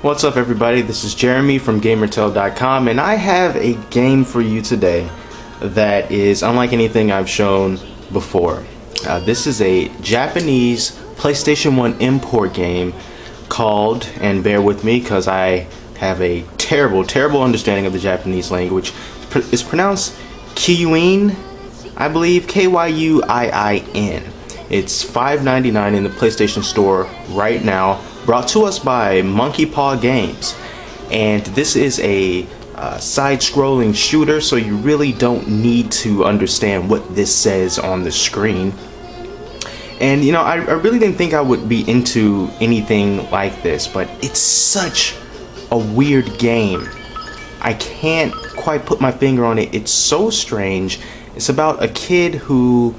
What's up, everybody? This is Jeremy from GamerTale.com, and I have a game for you today that is unlike anything I've shown before. This is a Japanese PlayStation 1 import game called, and bear with me because I have a terrible understanding of the Japanese language. It's pronounced Kyuiin, I believe, Kyuiin. It's $5.99 in the PlayStation Store right now, brought to us by Monkey Paw Games. And this is a side-scrolling shooter, so you really don't need to understand what this says on the screen. And you know, I really didn't think I would be into anything like this, but it's such a weird game. I can't quite put my finger on it. It's so strange. It's about a kid who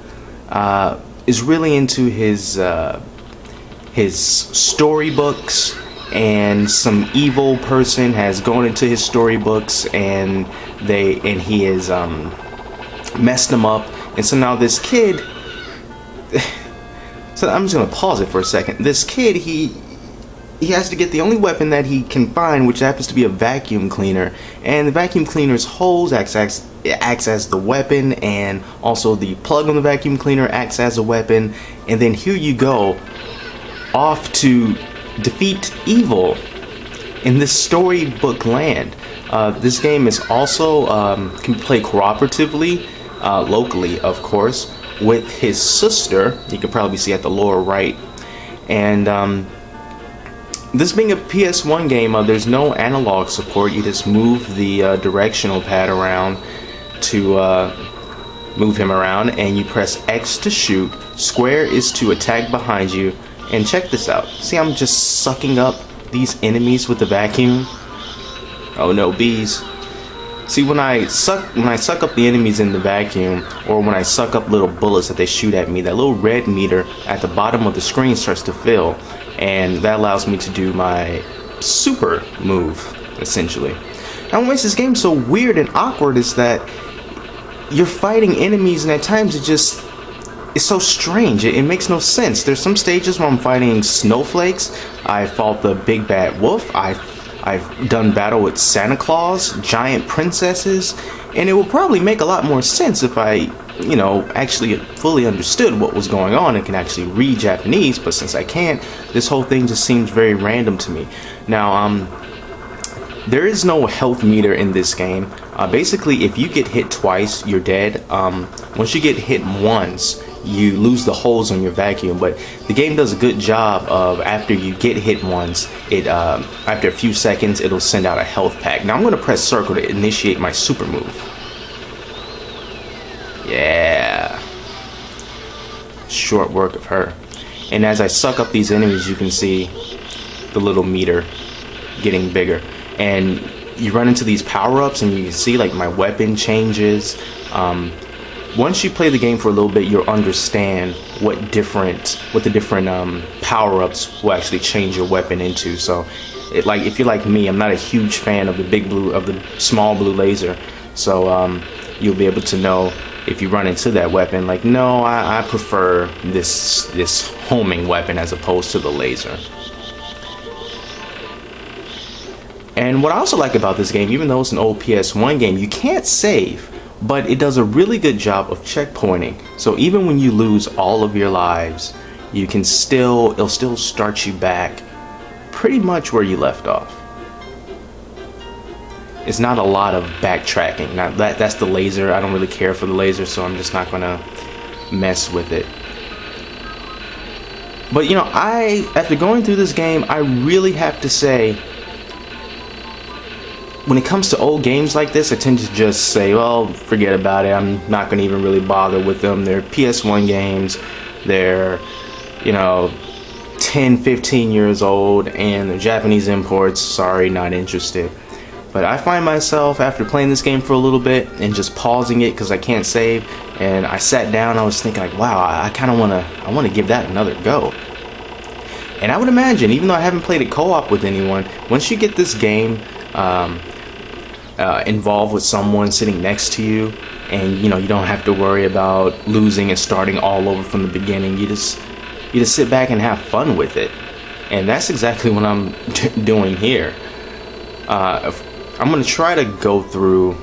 is really into his storybooks, and some evil person has gone into his storybooks and he has messed them up. And so now this kid, so I'm just gonna pause it for a second. This kid, he has to get the only weapon that he can find, which happens to be a vacuum cleaner, and the vacuum cleaner's hose acts as the weapon, and also the plug on the vacuum cleaner acts as a weapon. And then here you go, off to defeat evil in this storybook land. This game is also can play cooperatively, locally of course, with his sister. You can probably see at the lower right. And this being a PS1 game, there's no analog support. You just move the directional pad around to move him around, and you press X to shoot. Square is to attack behind you. And check this out. See, I'm just sucking up these enemies with the vacuum. Oh no, bees. See, when I suck up the enemies in the vacuum, or when I suck up little bullets that they shoot at me, that little red meter at the bottom of the screen starts to fill, and that allows me to do my super move, essentially. Now, what makes this game so weird and awkward is that you're fighting enemies, and at times it's so strange. It makes no sense. There's some stages where I'm fighting snowflakes. I fought the big bad wolf. I've done battle with Santa Claus, giant princesses, and it would probably make a lot more sense if I, you know, actually fully understood what was going on and can actually read Japanese. But since I can't, this whole thing just seems very random to me. Now, there is no health meter in this game. Basically, if you get hit twice, you're dead. Once you get hit once, you lose the hose on your vacuum. But the game does a good job of, after you get hit once, after a few seconds, it'll send out a health pack. Now I'm going to press circle to initiate my super move. Yeah, short work of her. And as I suck up these enemies, you can see the little meter getting bigger, and you run into these power-ups, and you can see like my weapon changes. Once you play the game for a little bit, you'll understand what the different power-ups will actually change your weapon into. So, if you're like me, I'm not a huge fan of the small blue laser. So you'll be able to know if you run into that weapon, like, no, I prefer this homing weapon as opposed to the laser. And what I also like about this game, even though it's an old PS1 game, you can't save, but it does a really good job of checkpointing. So even when you lose all of your lives, it'll still start you back pretty much where you left off. It's not a lot of backtracking. Now that's the laser. I don't really care for the laser, so I'm just not gonna mess with it. But you know, after going through this game, I really have to say, when it comes to old games like this, I tend to just say, well, forget about it. I'm not going to even really bother with them. They're PS1 games. They're, you know, 10, 15 years old, and they're Japanese imports. Sorry, not interested. But I find myself, after playing this game for a little bit and just pausing it because I can't save, and I sat down, I was thinking like, wow, I kind of want to give that another go. And I would imagine, even though I haven't played it co-op with anyone, once you get this game involved with someone sitting next to you, and you know, you don't have to worry about losing and starting all over from the beginning. You just sit back and have fun with it. And that's exactly what I'm doing here. I'm going to try to go through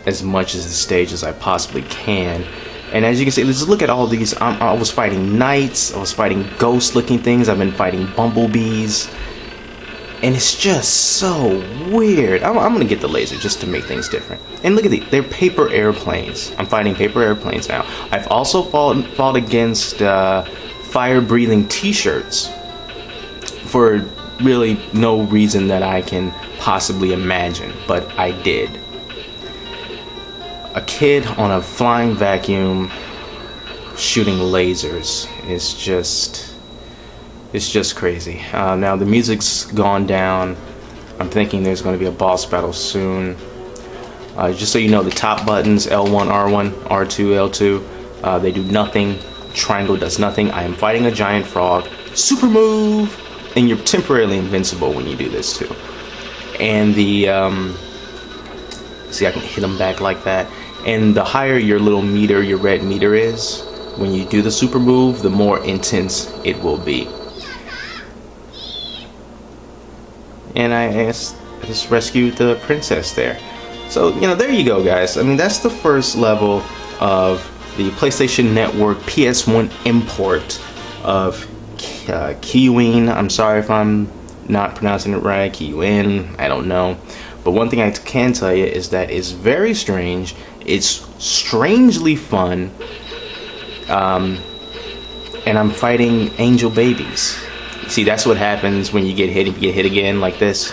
as much as the stage as I possibly can. And as you can see, let's look at all these. I was fighting knights, I was fighting ghost looking things, I've been fighting bumblebees. And it's just so weird. I'm going to get the laser just to make things different. And look at these, they're paper airplanes. I'm fighting paper airplanes now. I've also fought against fire-breathing t-shirts for really no reason that I can possibly imagine, but I did. A kid on a flying vacuum shooting lasers is just, it's just crazy. Now the music's gone down. I'm thinking there's going to be a boss battle soon. Just so you know, the top buttons, L1, R1, R2, L2, they do nothing. Triangle does nothing. I am fighting a giant frog. Super move! And you're temporarily invincible when you do this too. And the, see, I can hit them back like that. And the higher your little meter, your red meter is, when you do the super move, the more intense it will be. And I just rescued the princess there. So, you know, there you go, guys. I mean, that's the first level of the PlayStation Network PS1 import of Kyuiin. I'm sorry if I'm not pronouncing it right. Kyuiin, I don't know. But one thing I can tell you is that it's very strange. It's strangely fun. And I'm fighting angel babies. See, that's what happens when you get hit. If you get hit again like this,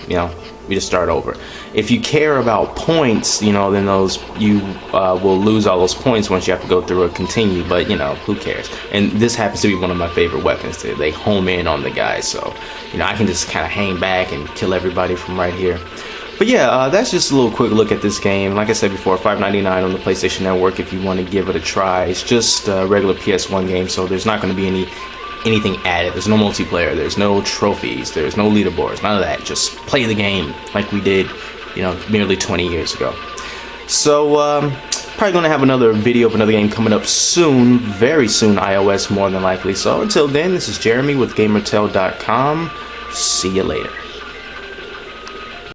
you know, we just start over. If you care about points, you know, then those you will lose all those points once you have to go through a continue. But you know, who cares? And this happens to be one of my favorite weapons. They home in on the guys, so you know I can just kind of hang back and kill everybody from right here. But yeah, that's just a little quick look at this game. Like I said before, $5.99 on the PlayStation Network if you want to give it a try. It's just a regular PS1 game, so there's not going to be anything added. There's no multiplayer, there's no trophies, there's no leaderboards, none of that. Just play the game like we did, you know, nearly 20 years ago. So probably gonna have another video of another game coming up soon, very soon, iOS more than likely. So until then, this is Jeremy with GamerTell.com. See you later.